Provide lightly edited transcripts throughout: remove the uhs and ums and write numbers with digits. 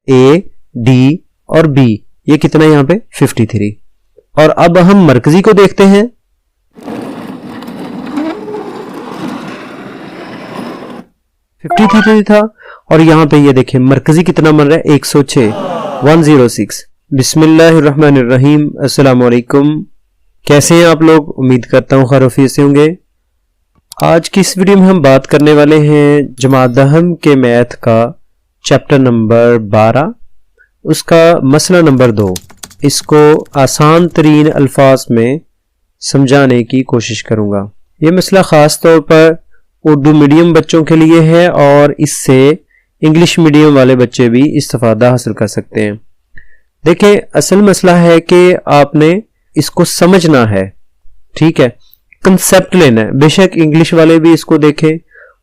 A, D और B, ये कितना यहाँ पे 53। और अब हम मरकजी को देखते हैं। 53 था और यहाँ पे ये देखें मरकजी कितना बन रहा है 106, 106। बिस्मिल्लाहिर्रहमानिर्रहीम, अस्सलाम वालेकुम। कैसे हैं आप लोग? उम्मीद करता हूँ खैरियत से होंगे। आज की इस वीडियो में हम बात करने वाले हैं जमात दहम के मैथ का चैप्टर नंबर 12, उसका मसला नंबर 2। इसको आसान तरीन अल्फाज में समझाने की कोशिश करूंगा। ये मसला ख़ास तौर पर उर्दू मीडियम बच्चों के लिए है और इससे इंग्लिश मीडियम वाले बच्चे भी इस्तिफादा हासिल कर सकते हैं। देखें, असल मसला है कि आपने इसको समझना है, ठीक है, कंसेप्ट लेना है। बेशक इंग्लिश वाले भी इसको देखें,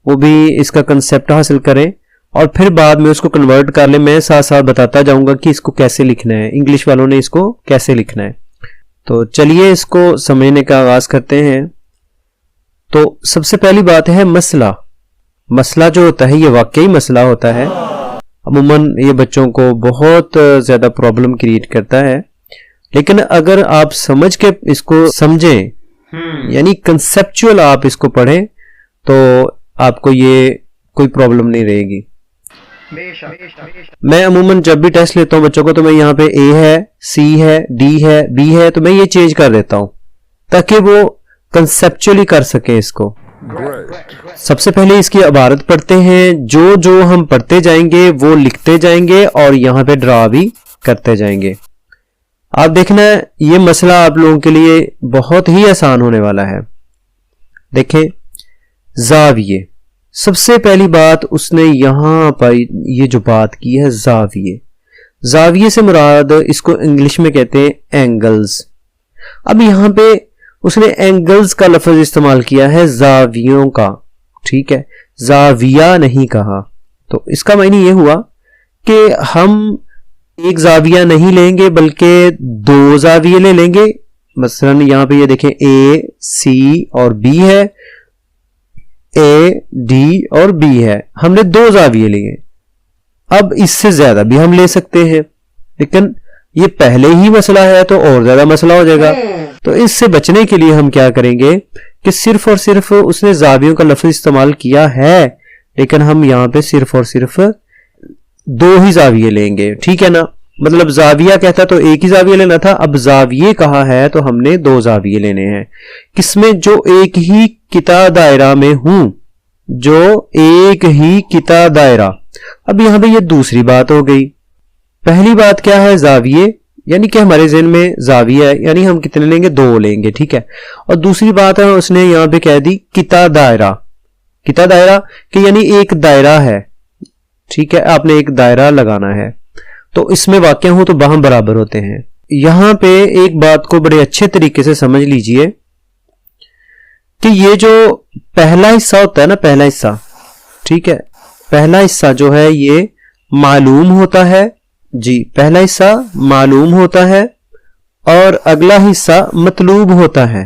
वो भी इसका कंसेप्ट हासिल करें और फिर बाद में उसको कन्वर्ट कर लें। मैं साथ साथ बताता जाऊंगा कि इसको कैसे लिखना है, इंग्लिश वालों ने इसको कैसे लिखना है। तो चलिए इसको समझने का आगाज करते हैं। तो सबसे पहली बात है मसला। मसला जो होता है ये वाकई मसला होता है। अमूमन ये बच्चों को बहुत ज्यादा प्रॉब्लम क्रिएट करता है, लेकिन अगर आप समझ के इसको समझें, यानी कंसेप्चुअल आप इसको पढ़ें, तो आपको ये कोई प्रॉब्लम नहीं रहेगी। मैं अमूमन जब भी टेस्ट लेता हूं बच्चों को, तो मैं यहाँ पे A है, C है, D है, B है, तो मैं ये चेंज कर देता हूं ताकि वो कंसेप्चुअली कर सकें इसको। सबसे पहले इसकी इबारत पढ़ते हैं। जो जो हम पढ़ते जाएंगे वो लिखते जाएंगे और यहाँ पे ड्रा भी करते जाएंगे। आप देखना, ये मसला आप लोगों के लिए बहुत ही आसान होने वाला है। देखें, जाविये, सबसे पहली बात उसने यहां पर ये जो बात की है जाविये। जाविये से मुराद इसको इंग्लिश में कहते हैं एंगल्स। अब यहां पे उसने एंगल्स का लफ्ज इस्तेमाल किया है जावियों का, ठीक है, जाविया नहीं कहा। तो इसका मायने ये हुआ कि हम एक जाविया नहीं लेंगे बल्कि दो जाविये ले लेंगे। मसलन यहां पे ये देखें A, C और B है, A, D और B है, हमने दो जाविये लिए। अब इससे ज्यादा भी हम ले सकते हैं, लेकिन ये पहले ही मसला है तो और ज्यादा मसला हो जाएगा। तो इससे बचने के लिए हम क्या करेंगे कि सिर्फ और सिर्फ उसने जावियों का लफ्ज इस्तेमाल किया है, लेकिन हम यहां पे सिर्फ और सिर्फ दो ही जाविये लेंगे, ठीक है ना। मतलब जाविया कहता तो एक ही जाविया लेना था, अब जाविये कहा है तो हमने दो जाविये लेने हैं। किसमें? जो एक ही किता दायरा में हूं, जो एक ही किता दायरा। अब यहां पे ये दूसरी बात हो गई। पहली बात क्या है? जाविये, यानी कि हमारे ज़हन में जाविया है, यानी हम कितने लेंगे? दो लेंगे, ठीक है। और दूसरी बात है उसने यहां पे कह दी किता दायरा। किता दायरा कि यानी एक दायरा है, ठीक है, आपने एक दायरा लगाना है। तो इसमें वाक़या हूं तो बाहम बराबर होते हैं। यहां पे एक बात को बड़े अच्छे तरीके से समझ लीजिए कि ये जो पहला हिस्सा होता है ना, पहला हिस्सा, ठीक है, पहला हिस्सा जो है ये मालूम होता है जी, पहला हिस्सा मालूम होता है और अगला हिस्सा मतलूब होता है,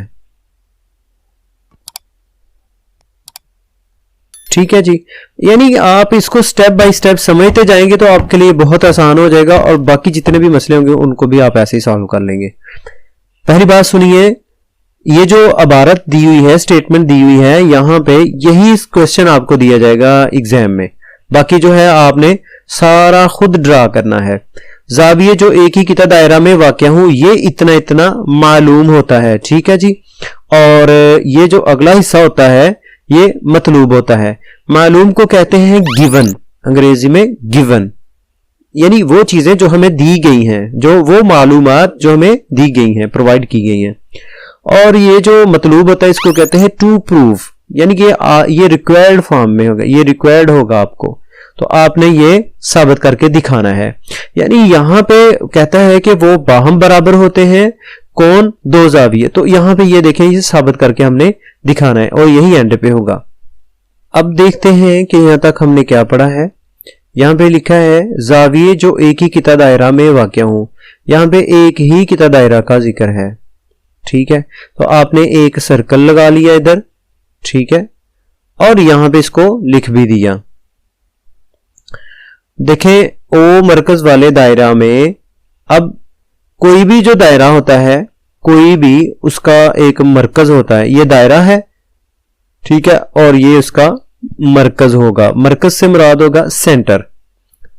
ठीक है जी। यानी आप इसको स्टेप बाय स्टेप समझते जाएंगे तो आपके लिए बहुत आसान हो जाएगा और बाकी जितने भी मसले होंगे उनको भी आप ऐसे ही सॉल्व कर लेंगे। पहली बात सुनिए, ये जो इबारत दी हुई है, स्टेटमेंट दी हुई है, यहां पे यही क्वेश्चन आपको दिया जाएगा एग्जाम में। बाकी जो है आपने सारा खुद ड्रा करना है। जाविये जो एक ही किता दायरा में वाक़या हूं, ये इतना इतना मालूम होता है, ठीक है जी। और ये जो अगला हिस्सा होता है ये मतलूब होता है। मालूम को कहते हैं गिवन, अंग्रेजी में गिवन, यानी वो चीजें जो हमें दी गई हैं, जो वो मालूमात जो हमें दी गई हैं, प्रोवाइड की गई हैं। और ये जो मतलूब होता है इसको कहते हैं टू प्रूव, यानी कि ये रिक्वायर्ड फॉर्म में होगा, ये रिक्वायर्ड होगा आपको, तो आपने ये साबित करके दिखाना है। यानी यहां पे कहता है कि वो बाहम बराबर होते हैं, कौन? दो जाविये। तो यहां पे ये देखें, ये साबित करके हमने दिखाना है और यही एंड पे होगा। अब देखते हैं कि यहां तक हमने क्या पढ़ा है। यहां पे लिखा है जाविये जो एक ही किता दायरा में वाक़या हूं, यहां पे एक ही किता दायरा का जिक्र है, ठीक है। तो आपने एक सर्कल लगा लिया इधर, ठीक है, और यहां पे इसको लिख भी दिया। देखें ओ मरकज वाले दायरा में अब कोई भी जो दायरा होता है, कोई भी उसका एक मरकज होता है। ये दायरा है, ठीक है, और ये उसका मरकज होगा। मरकज से मुराद होगा सेंटर,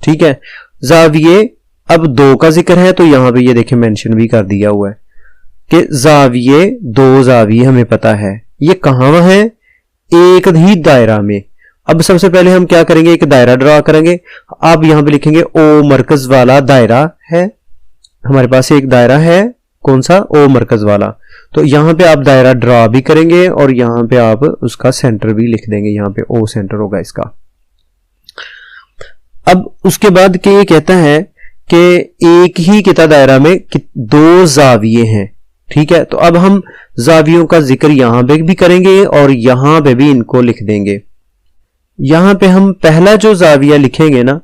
ठीक है। जाविये अब 2 का जिक्र है तो यहां पे ये देखें मेंशन भी कर दिया हुआ है कि जाविये 2 जाविये हमें पता है। ये कहां है? एक ही दायरा में। अब सबसे पहले हम क्या करेंगे, एक दायरा ड्रा करेंगे। अब यहां पे लिखेंगे ओ मरकज वाला दायरा है। हमारे पास एक दायरा है, कौन सा? ओ मरकज वाला। तो यहां पे आप दायरा ड्रा भी करेंगे और यहां पे आप उसका सेंटर भी लिख देंगे। यहां पे ओ सेंटर होगा इसका। अब उसके बाद के ये कहता है कि एक ही किता दायरा में 2 जाविये हैं, ठीक है। तो अब हम जावियों का जिक्र यहां पे भी करेंगे और यहां पे भी इनको लिख देंगे। यहां पे हम पहला जो जाविया लिखेंगे ना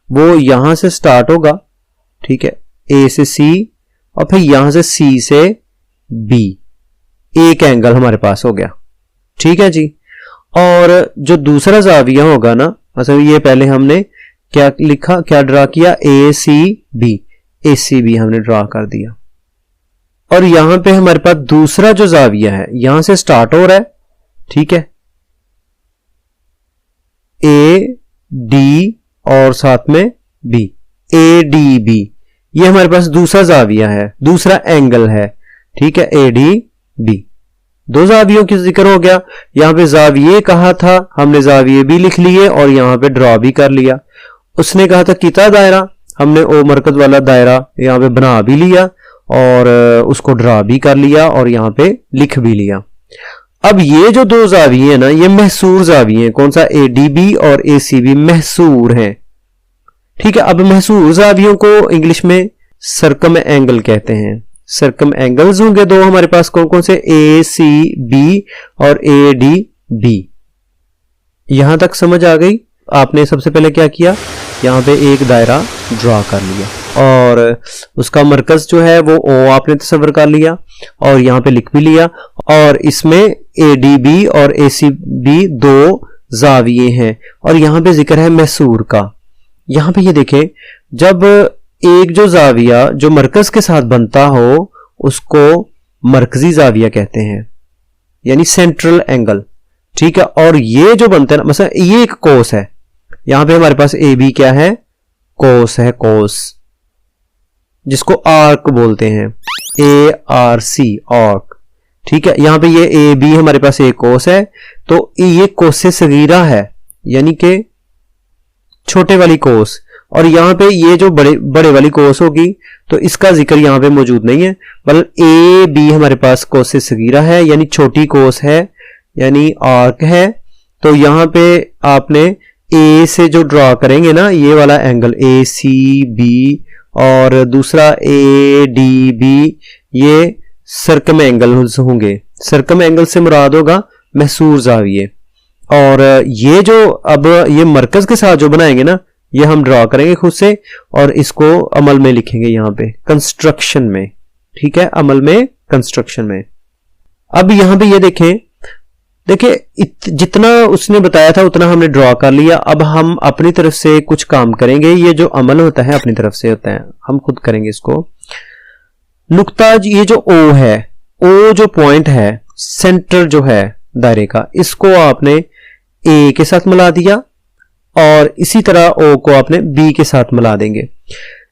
वो यहां से स्टार्ट होगा, ठीक है, ए से सी और फिर यहां से सी से बी। एक एंगल हमारे पास हो गया, ठीक है जी। और जो दूसरा जाविया होगा ना, मतलब ये पहले हमने क्या लिखा, क्या ड्रा किया, ए सी बी, ए सी बी हमने ड्रा कर दिया। और यहां पे हमारे पास दूसरा जो जाविया है यहां से स्टार्ट हो रहा है, ठीक है, ए डी और साथ में बी, ए डी बी। ये हमारे पास दूसरा जाविया है, दूसरा एंगल है, ठीक है, ए डी बी। 2 जावियों की जिक्र हो गया। यहां पे जाविये कहा था, हमने जाविये भी लिख लिए और यहां पे ड्रॉ भी कर लिया। उसने कहा था किता दायरा, हमने ओ मरकज वाला दायरा यहां पे बना भी लिया और उसको ड्रा भी कर लिया और यहां पे लिख भी लिया। अब ये जो 2 जाविये हैं ना, ये महसूर जाविये हैं। कौन सा? ए डी बी और ए सी बी महसूर हैं, ठीक है। अब महसूर जावियों को इंग्लिश में सर्कम एंगल कहते हैं। सर्कम एंगल्स होंगे 2 हमारे पास, कौन कौन से? ए सी बी और ए डी बी। यहां तक समझ आ गई? आपने सबसे पहले क्या किया, यहां पे एक दायरा ड्रा कर लिया और उसका मरकज जो है वो ओ आपने तस्वर कर लिया और यहां पे लिख भी लिया। और इसमें ए डी बी और ए सी बी 2 जाविये हैं और यहां पे जिक्र है महसूर का। यहां पे ये देखें, जब एक जो जाविया जो मरकज के साथ बनता हो उसको मरकजी जाविया कहते हैं, यानी सेंट्रल एंगल, ठीक है। और ये जो बनते हैं ना, मतलब ये एक कोस है, यहां पे हमारे पास ए बी क्या है? कोस है, कोस, जिसको आर्क बोलते हैं, ए आर सी, आर्क, ठीक है। यहां पे ये ए बी हमारे पास एक कोस है, तो ये कोस से सगीरा है, यानी कि छोटे वाली कोस। और यहां पे ये जो बड़े वाली कोस होगी तो इसका जिक्र यहां पे मौजूद नहीं है, बल्कि ए बी हमारे पास कोस से सगीरा है, यानी छोटी कोस है, यानी आर्क है। तो यहां पे आपने ए से जो ड्रॉ करेंगे ना, ये वाला एंगल ए सी बी और दूसरा ए डी बी, ये सर्कम एंगल्स होंगे। सर्कम एंगल से मुराद होगा महसूर जाविये। और ये जो अब ये मरकज के साथ जो बनाएंगे ना, ये हम ड्रॉ करेंगे खुद से और इसको अमल में लिखेंगे यहां पे कंस्ट्रक्शन में, ठीक है, अमल में, कंस्ट्रक्शन में। अब यहां पे ये देखें, देखिए जितना उसने बताया था उतना हमने ड्रॉ कर लिया। अब हम अपनी तरफ से कुछ काम करेंगे। ये जो अमल होता है अपनी तरफ से होता है, हम खुद करेंगे इसको। नुक्ता, ये जो ओ है, ओ जो पॉइंट है, सेंटर जो है दायरे का, इसको आपने ए के साथ मिला दिया और इसी तरह ओ को आपने बी के साथ मिला देंगे।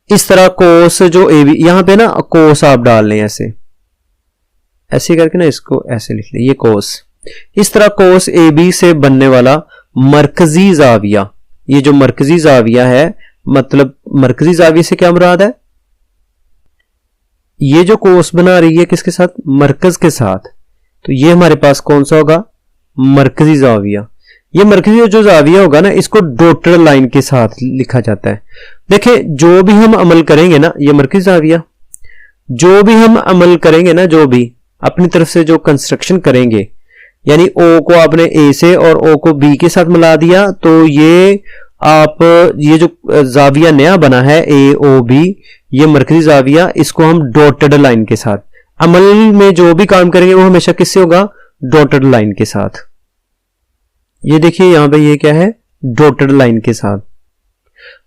इस तरह कोस जो ए बी, यहां पे ना कोस आप डाल लें ऐसे ऐसे करके ना, इसको ऐसे लिख लें, ये कोस। इस तरह कोस ए बी से बनने वाला मरकजी जाविया, ये जो मरकजी जाविया है, मतलब मरकजी जाविया से क्या मुराद है? ये जो कोस बना रही है किसके साथ? मरकज के साथ। तो ये हमारे पास कौन सा होगा? मरकजी जाविया। ये मरकजी जो जाविया होगा ना, इसको डॉटेड लाइन के साथ लिखा जाता है। देखिए जो भी हम अमल करेंगे ना, ये मरकजी जाविया, जो भी हम अमल करेंगे ना, जो भी अपनी तरफ से जो कंस्ट्रक्शन करेंगे, यानी ओ को आपने ए से और ओ को बी के साथ मिला दिया, तो ये आप ये जो जाविया नया बना है ए ओ बी, ये मरकजी जाविया, इसको हम डॉटेड लाइन के साथ, अमल में जो भी काम करेंगे वो हमेशा किससे होगा? डॉटेड लाइन के साथ। ये देखिए यहां पे ये क्या है? डॉटेड लाइन के साथ।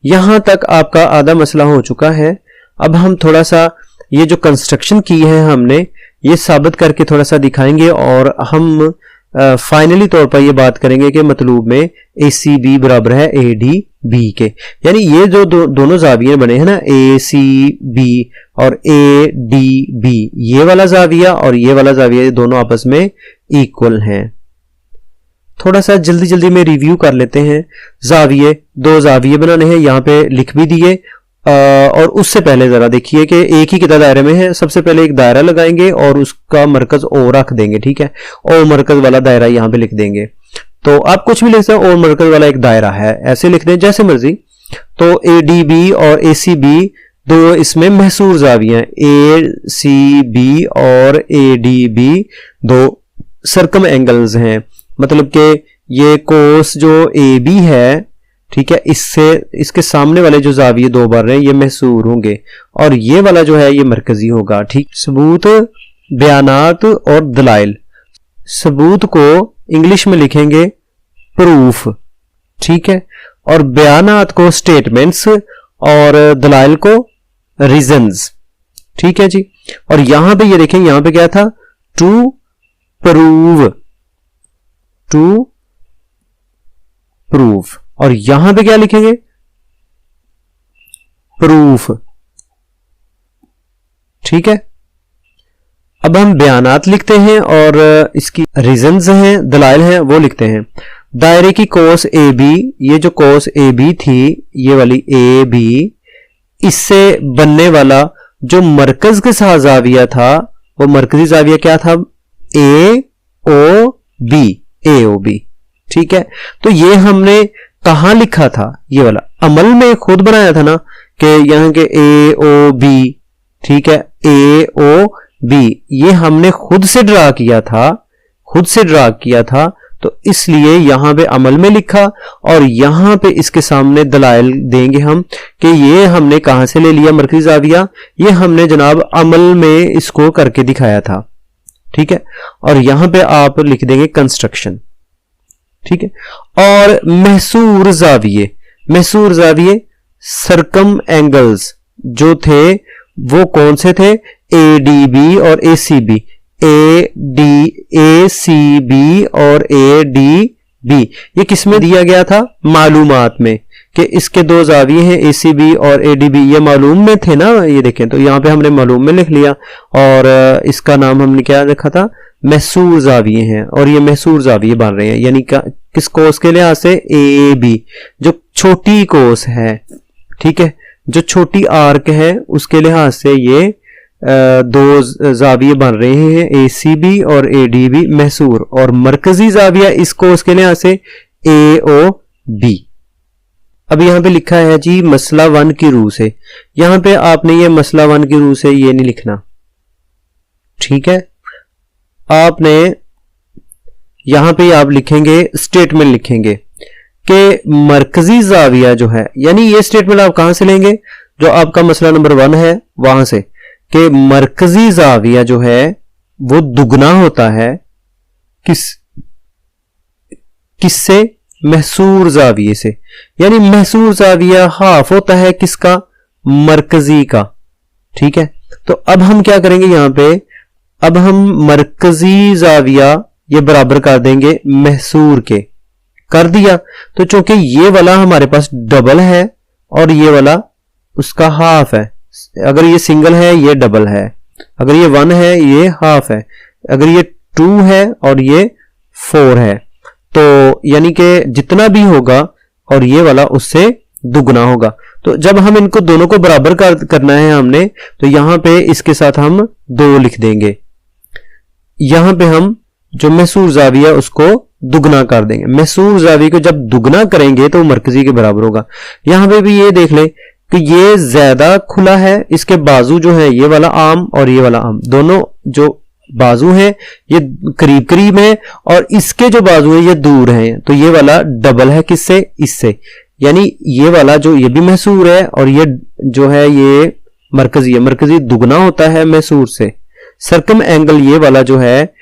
यहां तक आपका आधा मसला हो चुका है। अब हम थोड़ा सा ये जो कंस्ट्रक्शन की है हमने, ये साबित करके थोड़ा सा दिखाएंगे और हम फाइनली तौर पर ये बात करेंगे कि मतलूब में ACB बराबर है ADB के। यानी ये जो दोनों जाविये बने हैं ना, ACB और ADB, ये वाला जाविया और ये वाला जाविया दोनों आपस में इक्वल हैं। थोड़ा सा जल्दी जल्दी में रिव्यू कर लेते हैं। जाविये, दो जाविये बनाने हैं, यहाँ पे लिख भी दिए। और उससे पहले जरा देखिए कि एक ही कितना दायरे में है। सबसे पहले एक दायरा लगाएंगे और उसका मरकज ओ रख देंगे, ठीक है। ओ मरकज वाला दायरा यहाँ पे लिख देंगे। तो आप कुछ भी लिख सकते हैं, ओ मरकज वाला एक दायरा है, ऐसे लिख दें जैसे मर्जी। तो ADB और ACB दो इसमें महसूर जावियां, ACB और ADB दो सर्कम एंगल्स हैं। मतलब कि ये कोस जो AB है, ठीक है, इससे इसके सामने वाले जो जाविये दो बन रहे हैं ये महसूर होंगे और ये वाला जो है ये मरकजी होगा, ठीक। सबूत, बयानात और दलाइल। सबूत को इंग्लिश में लिखेंगे प्रूफ, ठीक है, और बयानात को स्टेटमेंट्स और दलाइल को रीजंस, ठीक है जी। और यहां पे ये देखें, यहां पे क्या था, टू प्रूव, टू प्रूफ, और यहां पे क्या लिखेंगे, प्रूफ, ठीक है। अब हम बयानात लिखते हैं और इसकी रीजंस हैं, दलाइल हैं, वो लिखते हैं। दायरे की कोस AB, ये जो कोस AB थी, ये वाली AB, इससे बनने वाला जो मरकज के साथ जाविया था, वो मरकजी जाविया क्या था, AOB, AOB, ठीक है। तो ये हमने कहां लिखा था, ये वाला अमल में खुद बनाया था ना, कि यहां के AOB, ठीक है, AOB ये हमने खुद से ड्रा किया था, खुद से ड्रा किया था। तो इसलिए यहां पे अमल में लिखा और यहां पे इसके सामने दलाइल देंगे हम कि ये हमने कहां से ले लिया मरकजी जाविया, ये हमने जनाब अमल में इसको करके दिखाया था, ठीक है। और यहां पे आप लिख देंगे कंस्ट्रक्शन, ठीक है। और महसूर जाविये, महसूर जाविये सर्कम एंगल्स जो थे वो कौन से थे, ADB और ACB, ACB और ADB, ये किसमें दिया गया था, मालूमात में, कि इसके दो जाविये हैं ACB और ADB, ये मालूम में थे ना, ये देखें। तो यहां पे हमने मालूम में लिख लिया और इसका नाम हमने क्या रखा था, महसूर जाविये हैं, और ये महसूर जाविये बन रहे हैं। यानी किस कोस के लिहाज से, AB जो छोटी कोस है, ठीक है, जो छोटी आर्क है उसके लिहाज से ये दो जाविये बन रहे हैं, ACB और ADB महसूर, और मरकजी जाविया इस कोस के लिहाज से AOB। अब यहां पे लिखा है जी मसला 1 की रूह से। यहां पे आपने ये मसला 1 की रूह से ये नहीं लिखना, ठीक है। आपने यहां पे आप लिखेंगे, स्टेटमेंट लिखेंगे कि मरकजी जाविया जो है, यानी ये स्टेटमेंट आप कहां से लेंगे, जो आपका मसला नंबर 1 है वहां से, कि मरकजी जाविया जो है वो दुगना होता है किससे, महसूर जाविये से। यानी महसूर जाविया हाफ होता है किसका, मरकजी का, ठीक है। तो अब हम क्या करेंगे, यहां पे अब हम मरकजी जाविया ये बराबर कर देंगे महसूर के, कर दिया। तो चूंकि ये वाला हमारे पास डबल है और ये वाला उसका हाफ है, अगर ये सिंगल है ये डबल है, अगर ये 1 है ये हाफ है, अगर ये 2 है और ये 4 है, तो यानी कि जितना भी होगा और ये वाला उससे दुगना होगा। तो जब हम इनको दोनों को बराबर करना है हमने, तो यहां पे इसके साथ हम 2 लिख देंगे, यहां पे हम जो महसूर जाविया उसको दुगना कर देंगे। महसूर जाविया को जब दुगना करेंगे तो मरकजी के बराबर होगा। यहां पे भी ये देख लें कि ये ज्यादा खुला है, इसके बाजू जो है ये वाला आम और ये वाला आम, दोनों जो बाजू हैं ये करीब करीब है और इसके जो बाजू है ये दूर हैं। तो ये वाला डबल है किससे, इससे, यानी ये वाला जो ये भी महसूर है और ये जो है ये मरकजी है, मरकजी दुगना होता है महसूर से। सर्कम एंगल ये वाला जो है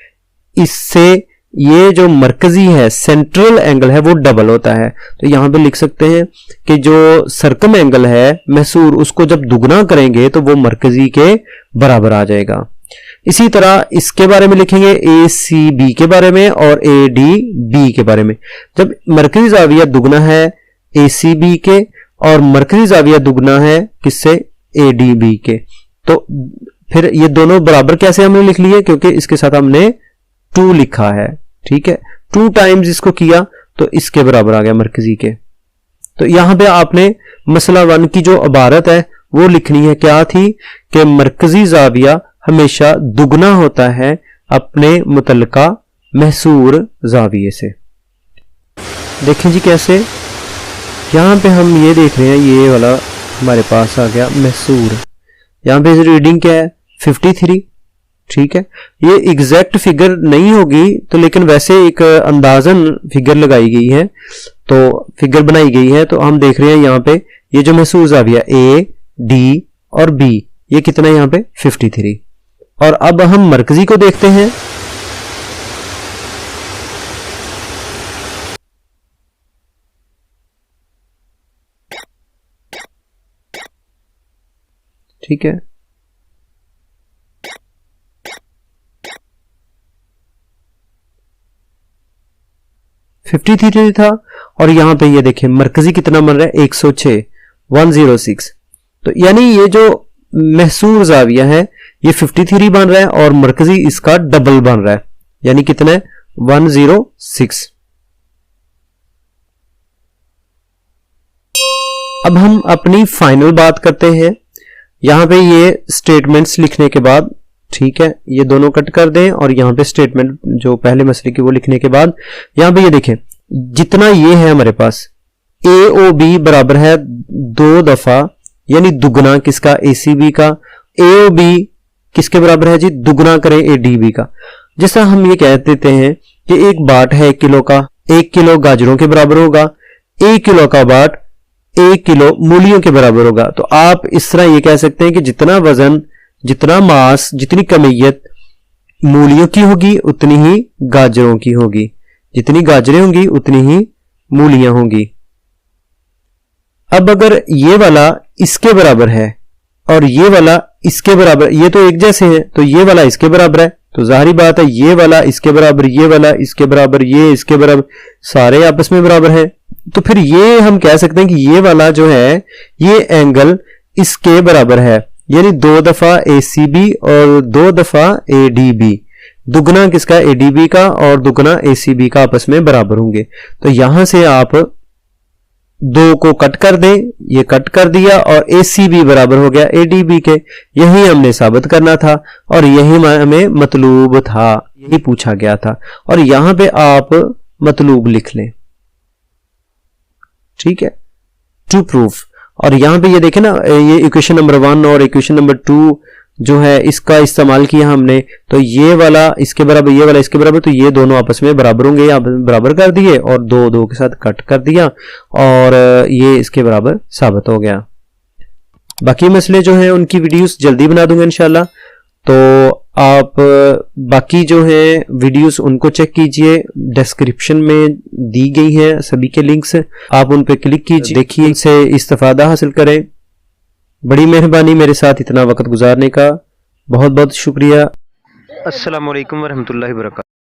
इससे ये जो मरकजी है सेंट्रल एंगल है वो डबल होता है। तो यहां पे लिख सकते हैं कि जो सर्कम एंगल है महसूर, उसको जब दुगना करेंगे तो वो मरकजी के बराबर आ जाएगा। इसी तरह इसके बारे में लिखेंगे ACB के बारे में और ADB के बारे में। जब मरकजी जाविया दुगना है ACB के और मरकजी जाविया दुगना है किससे, ADB के, तो फिर ये दोनों बराबर कैसे हमने लिख लिए, क्योंकि इसके साथ हमने 2 लिखा है, ठीक है। 2 टाइम्स इसको किया तो इसके बराबर आ गया मरकजी के। तो यहां पे आपने मसला 1 की जो इबारत है वो लिखनी है, क्या थी कि मरकजी जाविया हमेशा दुगना होता है अपने मुतल्लिका महसूर जाविये से। देखें जी कैसे, यहां पे हम ये देख रहे हैं, ये वाला हमारे पास आ गया महसूर। यहां पे रीडिंग क्या है 53, ठीक है। ये एग्जैक्ट फिगर नहीं होगी तो लेकिन वैसे एक अंदाजन फिगर लगाई गई है, तो फिगर बनाई गई है। तो हम देख रहे हैं यहाँ पे ये जो महसूर जाविया A, D और B, ये कितना है यहाँ पे 53। और अब हम मरकजी को देखते हैं। ठीक है, फिफ्टी थ्री था। और यहां पे ये देखिए मरकजी कितना बन रहा है 106, 106। तो यानी ये जो महसूर जाविया है ये 53 बन रहा है और मरकजी इसका डबल बन रहा है, यानी कितना है 106। अब हम अपनी फाइनल बात करते हैं। यहां पे ये स्टेटमेंट्स लिखने के बाद, ठीक है, ये दोनों कट कर दें और यहां पे स्टेटमेंट जो पहले मसले की वो लिखने के बाद यहां पे ये देखें जितना ये है हमारे पास AOB बराबर है 2 दफा, यानी दुगना किसका ACB का। AOB किसके बराबर है जी, दुगना करें ADB का। जैसा हम ये कह देते हैं कि एक बाट है 1 किलो का, 1 किलो गाजरों के बराबर होगा, 1 किलो का बाट 1 किलो मूलियों के बराबर होगा। तो आप इस तरह ये कह सकते हैं कि जितना वजन, जितना मास, जितनी कमियत मूलियों की होगी उतनी ही गाजरों की होगी, जितनी गाजरें होंगी उतनी ही मूलियां होंगी। अब अगर ये वाला इसके बराबर है और ये वाला इसके बराबर, ये तो एक जैसे हैं, तो ये वाला इसके बराबर है, तो जाहिर बात है ये वाला इसके बराबर, ये वाला इसके बराबर, ये इसके बराबर, सारे आपस में बराबर हैं। तो फिर ये हम कह सकते हैं कि ये वाला जो है ये एंगल इसके बराबर है, यानी 2 दफा ACB और 2 दफा ADB। दुगना किसका ADB का और दुगना ACB का आपस में बराबर होंगे। तो यहां से आप 2 को कट कर दें, ये कट कर दिया और ACB बराबर हो गया ADB के। यही हमने साबित करना था और यही हमें मतलूब था, यही पूछा गया था। और यहां पे आप मतलूब लिख लें, ठीक है, टू प्रूफ। और यहां पे ये देखें ना, ये इक्वेशन नंबर 1 और इक्वेशन नंबर 2 जो है इसका इस्तेमाल किया हमने, तो ये वाला इसके बराबर, ये वाला इसके बराबर, तो ये दोनों आपस में बराबर होंगे, ये आपस में बराबर कर दिए और 2 के साथ कट कर दिया और ये इसके बराबर साबित हो गया। बाकी मसले जो हैं उनकी वीडियोस जल्दी बना दूंगा इंशाल्लाह। तो आप बाकी जो है वीडियोस उनको चेक कीजिए, डिस्क्रिप्शन में दी गई है सभी के लिंक्स, आप उन पे क्लिक कीजिए, देखिए, इनसे इस्तिफादा हासिल करें। बड़ी मेहरबानी मेरे साथ इतना वक्त गुजारने का, बहुत बहुत शुक्रिया। अस्सलाम वालेकुम वरहमतुल्लाहि वबरकातुहू।